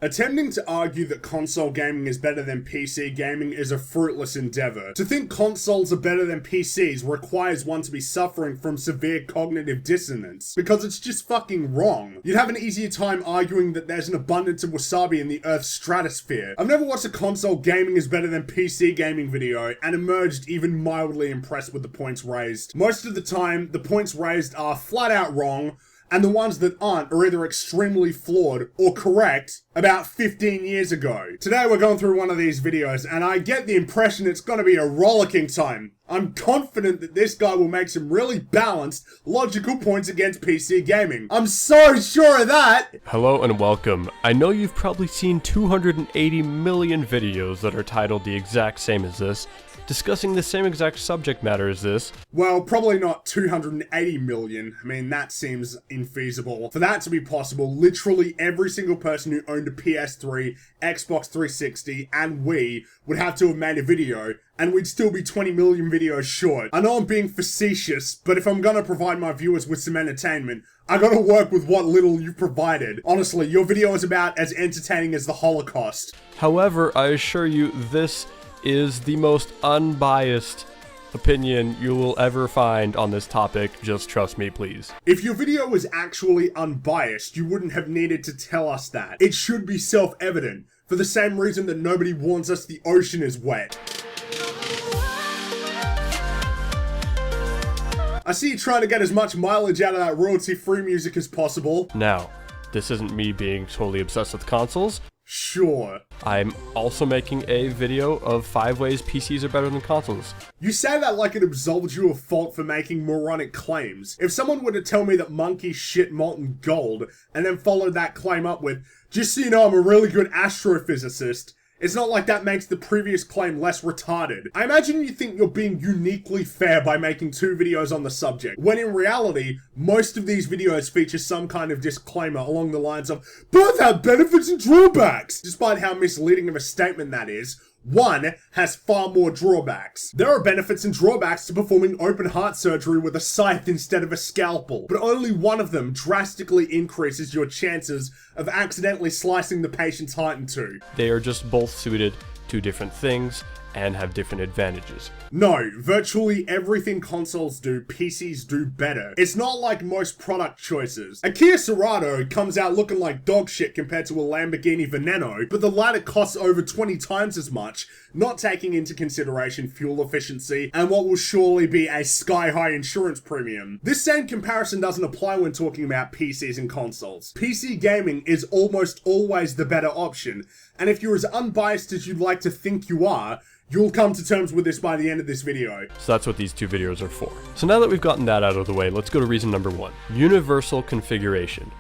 Attempting to argue that console gaming is better than PC gaming is a fruitless endeavor. To think consoles are better than PCs requires one to be suffering from severe cognitive dissonance, because it's just fucking wrong. You'd have an easier time arguing that there's an abundance of wasabi in the Earth's stratosphere. I've never watched a console gaming is better than PC gaming video and emerged even mildly impressed with the points raised. Most of the time, the points raised are flat out wrong, and the ones that aren't are either extremely flawed or correct about 15 years ago. Today we're going through one of these videos, and I get the impression it's going to be a rollicking time. I'm confident that this guy will make some really balanced, logical points against PC gaming. I'm so sure of that! Hello and welcome. I know you've probably seen 280 million videos that are titled the exact same as this, discussing the same exact subject matter as this. Well, probably not 280 million. I mean, that seems infeasible. For that to be possible, literally every single person who owned a PS3, Xbox 360, and Wii would have to have made a video, and we'd still be 20 million videos short. I know I'm being facetious, but if I'm gonna provide my viewers with some entertainment, I gotta work with what little you've provided. Honestly, your video is about as entertaining as the Holocaust. However, I assure you, this is the most unbiased opinion you will ever find on this topic. Just trust me, please. If your video was actually unbiased, you wouldn't have needed to tell us that. It should be self-evident, for the same reason that nobody warns us the ocean is wet. I see you trying to get as much mileage out of that royalty-free music as possible. Now, this isn't me being totally obsessed with consoles. Sure. I'm also making a video of 5 ways PCs are better than consoles. You say that like it absolves you of fault for making moronic claims. If someone were to tell me that monkeys shit molten gold, and then followed that claim up with, just so you know I'm a really good astrophysicist, it's not like that makes the previous claim less retarded. I imagine you think you're being uniquely fair by making 2 videos on the subject, when in reality, most of these videos feature some kind of disclaimer along the lines of, both have benefits and drawbacks, despite how misleading of a statement that is. One has far more drawbacks. There are benefits and drawbacks to performing open heart surgery with a scythe instead of a scalpel, but only one of them drastically increases your chances of accidentally slicing the patient's heart in two. They are just both suited to different things and have different advantages. No, virtually everything consoles do, PCs do better. It's not like most product choices. A Kia Sorento comes out looking like dog shit compared to a Lamborghini Veneno, but the latter costs over 20 times as much, not taking into consideration fuel efficiency and what will surely be a sky-high insurance premium. This same comparison doesn't apply when talking about PCs and consoles. PC gaming is almost always the better option, and if you're as unbiased as you'd like to think you are, you'll come to terms with this by the end of this video. So that's what these 2 videos are for. So now that we've gotten that out of the way, let's go to reason number 1. Universal configuration.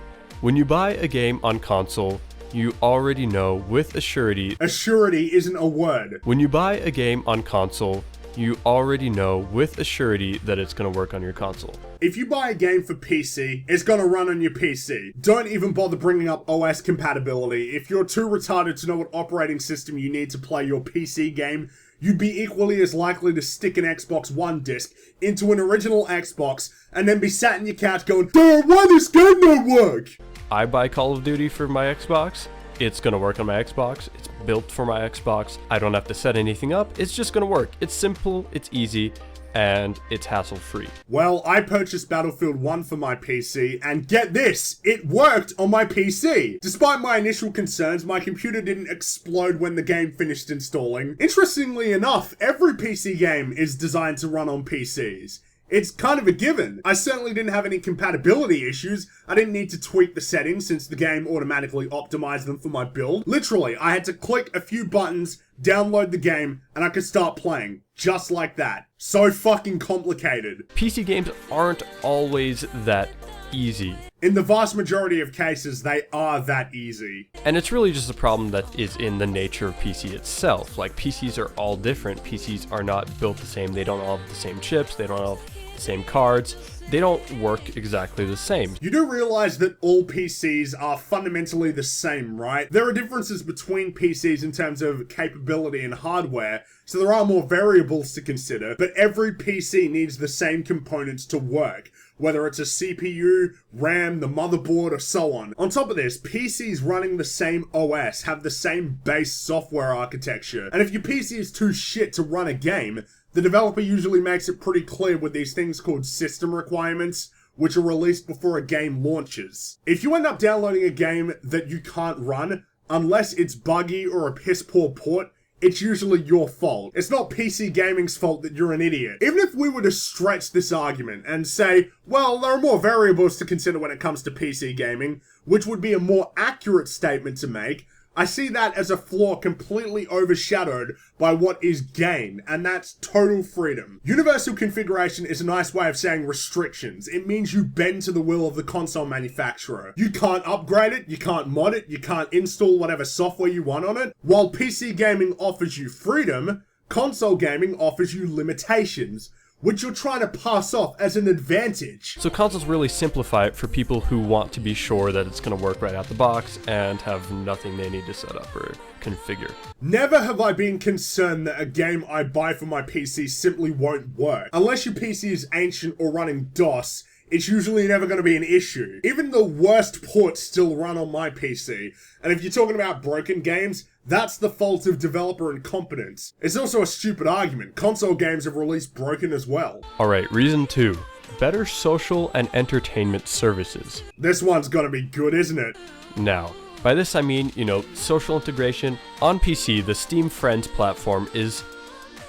When you buy a game on console, you already know with a surety. A surety isn't a word. When you buy a game on console, you already know with a surety that it's going to work on your console. If you buy a game for PC, it's going to run on your PC. Don't even bother bringing up OS compatibility. If you're too retarded to know what operating system you need to play your PC game, you'd be equally as likely to stick an Xbox One disc into an original Xbox and then be sat in your couch going, "Dude, why this game don't work?" I buy Call of Duty for my Xbox. It's gonna work on my Xbox. It's built for my Xbox. I don't have to set anything up. It's just gonna work. It's simple, it's easy, and it's hassle-free. Well, I purchased Battlefield 1 for my PC, and get this, it worked on my PC. Despite my initial concerns, my computer didn't explode when the game finished installing. Interestingly enough, every PC game is designed to run on PCs. It's kind of a given. I certainly didn't have any compatibility issues. I didn't need to tweak the settings since the game automatically optimized them for my build. Literally, I had to click a few buttons, download the game, and I could start playing. Just like that. So fucking complicated. PC games aren't always that easy. In the vast majority of cases, they are that easy. And it's really just a problem that is in the nature of PC itself. Like, PCs are all different. PCs are not built the same. They don't all have the same chips. They don't all have the same cards. They don't work exactly the same. You do realize that all PCs are fundamentally the same, right? There are differences between PCs in terms of capability and hardware, so there are more variables to consider, but every PC needs the same components to work. whether it's a CPU, RAM, the motherboard, or so on. On top of this, PCs running the same OS have the same base software architecture, and if your PC is too shit to run a game, the developer usually makes it pretty clear with these things called system requirements, which are released before a game launches. If you end up downloading a game that you can't run, unless it's buggy or a piss poor port, it's usually your fault. It's not PC gaming's fault that you're an idiot. Even if we were to stretch this argument and say, well, there are more variables to consider when it comes to PC gaming, which would be a more accurate statement to make, I see that as a flaw completely overshadowed by what is gain, and that's total freedom. Universal configuration is a nice way of saying restrictions. It means you bend to the will of the console manufacturer. You can't upgrade it, you can't mod it, you can't install whatever software you want on it. While PC gaming offers you freedom, console gaming offers you limitations, which you're trying to pass off as an advantage. So consoles really simplify it for people who want to be sure that it's going to work right out the box and have nothing they need to set up or configure. Never have I been concerned that a game I buy for my PC simply won't work. Unless your PC is ancient or running DOS, it's usually never going to be an issue. Even the worst ports still run on my PC, and if you're talking about broken games, that's the fault of developer incompetence. It's also a stupid argument. Console games have released broken as well. Alright, reason 2. Better social and entertainment services. This one's gotta be good, isn't it? Now, by this I mean, social integration. On PC, the Steam Friends platform is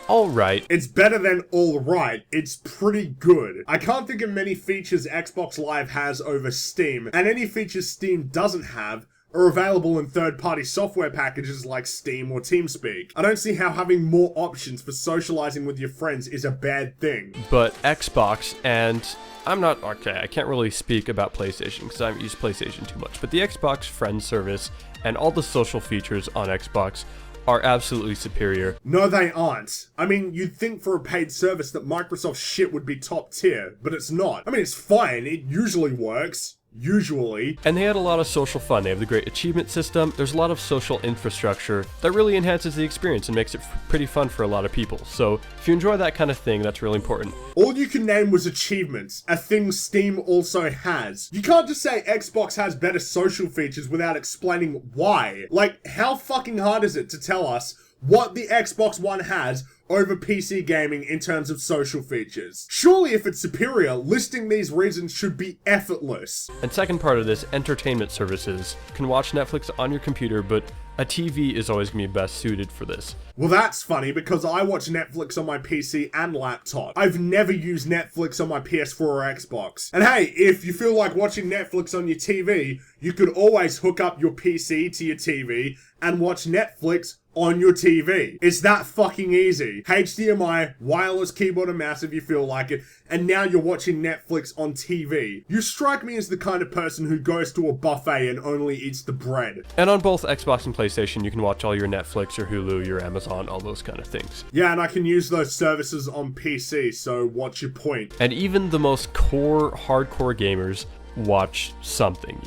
alright. It's better than alright. It's pretty good. I can't think of many features Xbox Live has over Steam, and any features Steam doesn't have are available in third-party software packages like Steam or TeamSpeak. I don't see how having more options for socializing with your friends is a bad thing. But Xbox, and I can't really speak about PlayStation because I haven't used PlayStation too much, but the Xbox Friends service and all the social features on Xbox are absolutely superior. No, they aren't. I mean, you'd think for a paid service that Microsoft shit would be top tier, but it's not. I mean, it's fine. It usually works. Usually. And they had a lot of social fun. They have the great achievement system. There's a lot of social infrastructure that really enhances the experience and makes it pretty fun for a lot of people. So if you enjoy that kind of thing, that's really important. All you can name was achievements, a thing Steam also has. You can't just say Xbox has better social features without explaining why. Like, how fucking hard is it to tell us what the Xbox One has over PC gaming in terms of social features? Surely if it's superior, listing these reasons should be effortless. And second part of this, entertainment services. You can watch Netflix on your computer, but a TV is always going to be best suited for this. Well, that's funny because I watch Netflix on my PC and laptop. I've never used Netflix on my PS4 or Xbox. And hey, if you feel like watching Netflix on your TV, you could always hook up your PC to your TV and watch Netflix on your TV. It's that fucking easy. HDMI, wireless keyboard and mouse if you feel like it, and now you're watching Netflix on TV. You strike me as the kind of person who goes to a buffet and only eats the bread. And on both Xbox and PlayStation, you can watch all your Netflix, your Hulu, your Amazon, all those kind of things. Yeah, and I can use those services on PC, so what's your point? And even the most hardcore gamers watch something,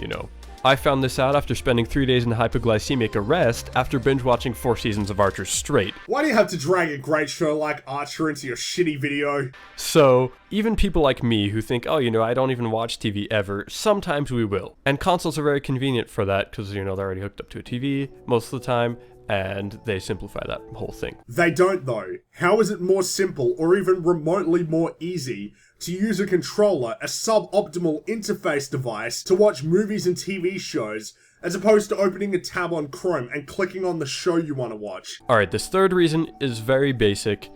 I found this out after spending 3 days in hypoglycemic arrest after binge watching 4 seasons of Archer straight. Why do you have to drag a great show like Archer into your shitty video? So, even people like me who think, I don't even watch TV ever, sometimes we will. And consoles are very convenient for that because, they're already hooked up to a TV most of the time, and they simplify that whole thing. They don't though. How is it more simple or even remotely more easy to use a controller, a suboptimal interface device, to watch movies and TV shows, as opposed to opening a tab on Chrome and clicking on the show you want to watch? Alright, this third reason is very basic.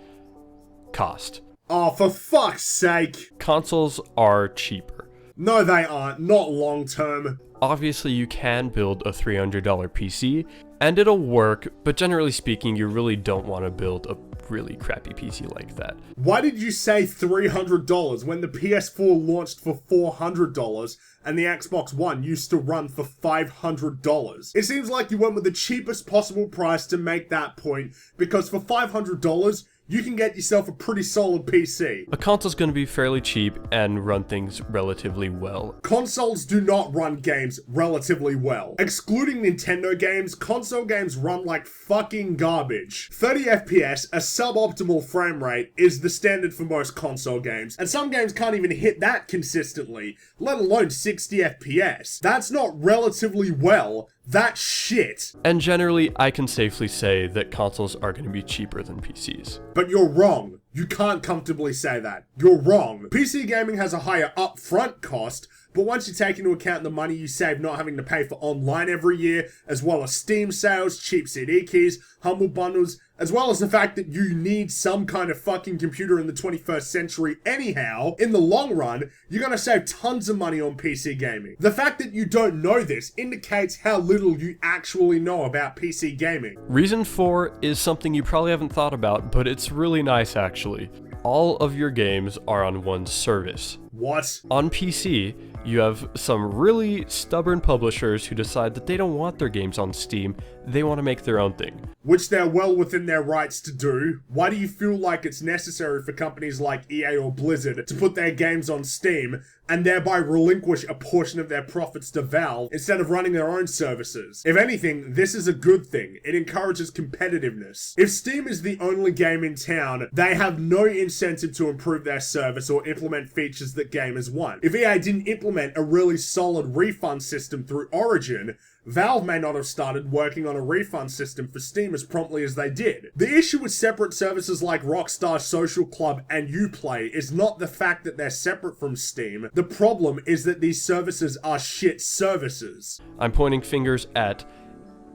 Cost. Oh, for fuck's sake. Consoles are cheaper. No, they aren't. Not long term. Obviously, you can build a $300 PC, and it'll work, but generally speaking, you really don't want to build a really crappy PC like that. Why did you say $300 when the PS4 launched for $400 and the Xbox One used to run for $500? It seems like you went with the cheapest possible price to make that point, because for $500, you can get yourself a pretty solid PC. A console's going to be fairly cheap and run things relatively well. Consoles do not run games relatively well. Excluding Nintendo games, console games run like fucking garbage. 30 FPS, a suboptimal frame rate, is the standard for most console games, and some games can't even hit that consistently, let alone 60 FPS. That's not relatively well, that's shit. And generally, I can safely say that consoles are going to be cheaper than PCs. But you're wrong. You can't comfortably say that. You're wrong. PC gaming has a higher upfront cost, but once you take into account the money you save not having to pay for online every year, as well as Steam sales, cheap CD keys, humble bundles, as well as the fact that you need some kind of fucking computer in the 21st century anyhow, in the long run, you're gonna save tons of money on PC gaming. The fact that you don't know this indicates how little you actually know about PC gaming. Reason 4 is something you probably haven't thought about, but it's really nice actually. All of your games are on one service. What? On PC, you have some really stubborn publishers who decide that they don't want their games on Steam, they want to make their own thing. Which they're well within their rights to do. Why do you feel like it's necessary for companies like EA or Blizzard to put their games on Steam and thereby relinquish a portion of their profits to Valve instead of running their own services? If anything, this is a good thing. It encourages competitiveness. If Steam is the only game in town, they have no incentive to improve their service or implement features that gamers want. If EA didn't implement a really solid refund system through Origin, Valve may not have started working on a refund system for Steam as promptly as they did. The issue with separate services like Rockstar Social Club and Uplay is not the fact that they're separate from Steam. The problem is that these services are shit services. I'm pointing fingers at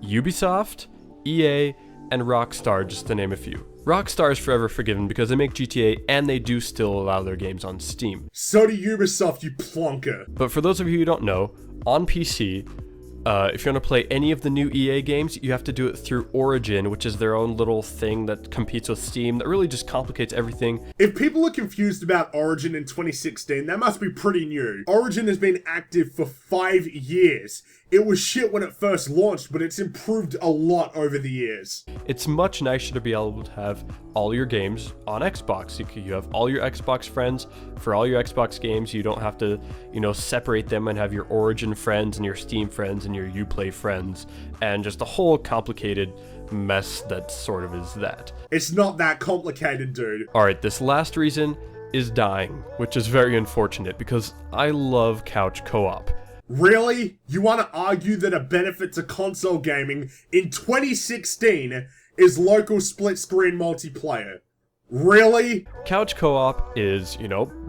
Ubisoft, EA, and Rockstar, just to name a few. Rockstar is forever forgiven because they make GTA and they do still allow their games on Steam. So do Ubisoft, you plonker. But for those of you who don't know, on PC, if you want to play any of the new EA games, you have to do it through Origin, which is their own little thing that competes with Steam that really just complicates everything. If people are confused about Origin in 2016, that must be pretty new. Origin has been active for 5 years. It was shit when it first launched, but it's improved a lot over the years. It's much nicer to be able to have all your games on Xbox. You have all your Xbox friends for all your Xbox games. You don't have to, separate them and have your Origin friends and your Steam friends and your Uplay friends and just a whole complicated mess that sort of is that. It's not that complicated, dude. Alright, this last reason is dying, which is very unfortunate because I love couch co-op. Really? You want to argue that a benefit to console gaming in 2016 is local split-screen multiplayer? Really? Couch co-op is,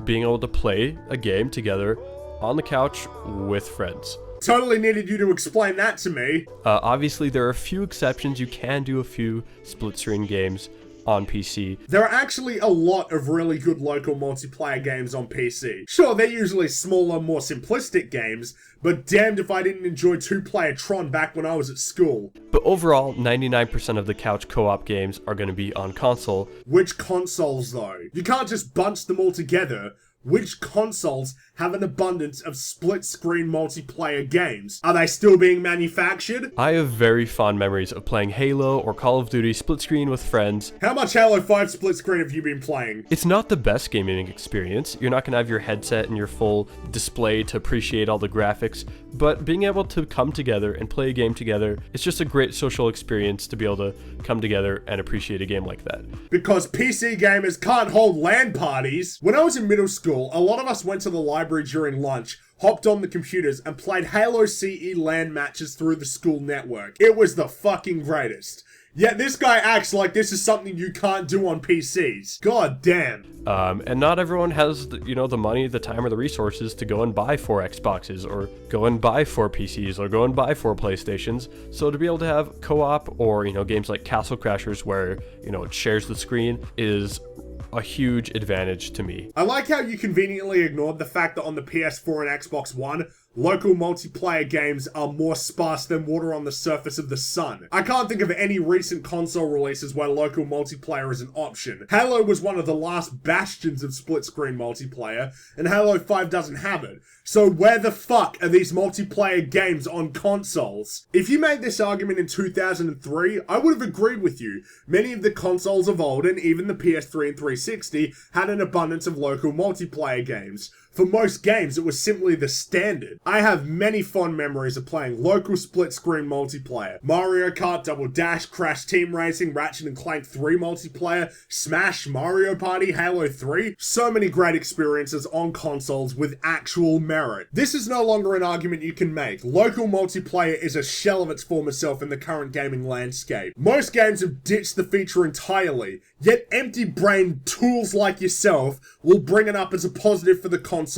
being able to play a game together on the couch with friends. Totally needed you to explain that to me. Obviously, there are a few exceptions. You can do a few split-screen games on PC. There are actually a lot of really good local multiplayer games on PC. Sure, they're usually smaller, more simplistic games, but damned if I didn't enjoy two-player Tron back when I was at school. But overall, 99% of the couch co-op games are going to be on console. Which consoles, though? You can't just bunch them all together. Which consoles have an abundance of split-screen multiplayer games? Are they still being manufactured? I have very fond memories of playing Halo or Call of Duty split-screen with friends. How much Halo 5 split-screen have you been playing? It's not the best gaming experience. You're not going to have your headset and your full display to appreciate all the graphics, but being able to come together and play a game together, it's just a great social experience to be able to come together and appreciate a game like that. Because PC gamers can't hold LAN parties. When I was in middle school, a lot of us went to the library during lunch, hopped on the computers, and played Halo CE LAN matches through the school network. It was the fucking greatest. Yet this guy acts like this is something you can't do on PCs. God damn. And not everyone has, the money, the time, or the resources to go and buy 4 Xboxes, or go and buy 4 PCs, or go and buy 4 PlayStations. So to be able to have co-op, or, games like Castle Crashers where, it shares the screen is a huge advantage to me. I like how you conveniently ignored the fact that on the PS4 and Xbox One, local multiplayer games are more sparse than water on the surface of the sun. I can't think of any recent console releases where local multiplayer is an option. Halo was one of the last bastions of split-screen multiplayer, and Halo 5 doesn't have it. So where the fuck are these multiplayer games on consoles? If you made this argument in 2003, I would have agreed with you. Many of the consoles of old, and even the PS3 and 360, had an abundance of local multiplayer games. For most games, it was simply the standard. I have many fond memories of playing local split-screen multiplayer. Mario Kart, Double Dash, Crash Team Racing, Ratchet & Clank 3 multiplayer, Smash, Mario Party, Halo 3. So many great experiences on consoles with actual merit. This is no longer an argument you can make. Local multiplayer is a shell of its former self in the current gaming landscape. Most games have ditched the feature entirely, yet empty-brained tools like yourself will bring it up as a positive for the consoles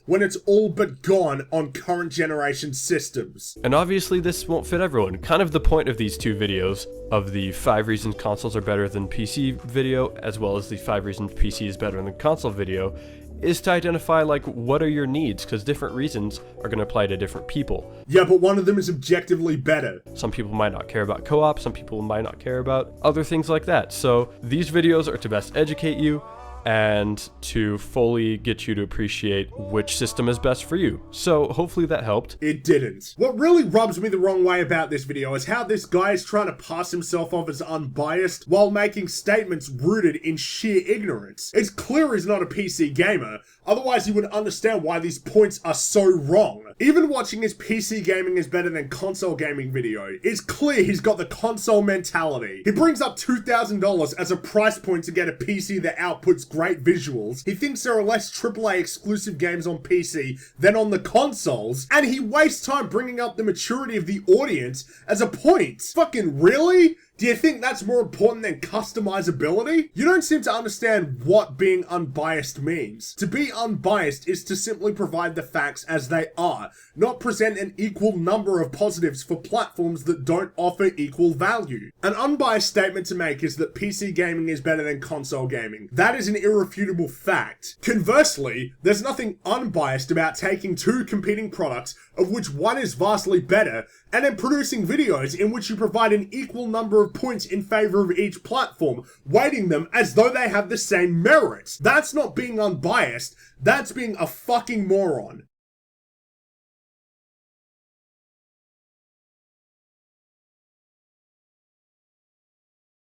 when it's all but gone on current generation systems. And obviously this won't fit everyone. Kind of the point of these two videos, of the 5 reasons consoles are better than PC video, as well as the 5 reasons PC is better than console video, is to identify like what are your needs, because different reasons are going to apply to different people. Yeah, but one of them is objectively better. Some people might not care about co-op, some people might not care about other things like that. So these videos are to best educate you and to fully get you to appreciate which system is best for you. So hopefully that helped. It didn't. What really rubs me the wrong way about this video is how this guy is trying to pass himself off as unbiased while making statements rooted in sheer ignorance. It's clear he's not a PC gamer, otherwise he would understand why these points are so wrong. Even watching his PC gaming is better than console gaming video, it's clear he's got the console mentality. He brings up $2,000 as a price point to get a PC that outputs great visuals. He thinks there are less AAA exclusive games on PC than on the consoles, and he wastes time bringing up the maturity of the audience as a point. Fucking really? Do you think that's more important than customizability? You don't seem to understand what being unbiased means. To be unbiased is to simply provide the facts as they are, not present an equal number of positives for platforms that don't offer equal value. An unbiased statement to make is that PC gaming is better than console gaming. That is an irrefutable fact. Conversely, there's nothing unbiased about taking two competing products, of which one is vastly better, and then producing videos in which you provide an equal number of points in favor of each platform, weighting them as though they have the same merits. That's not being unbiased, that's being a fucking moron.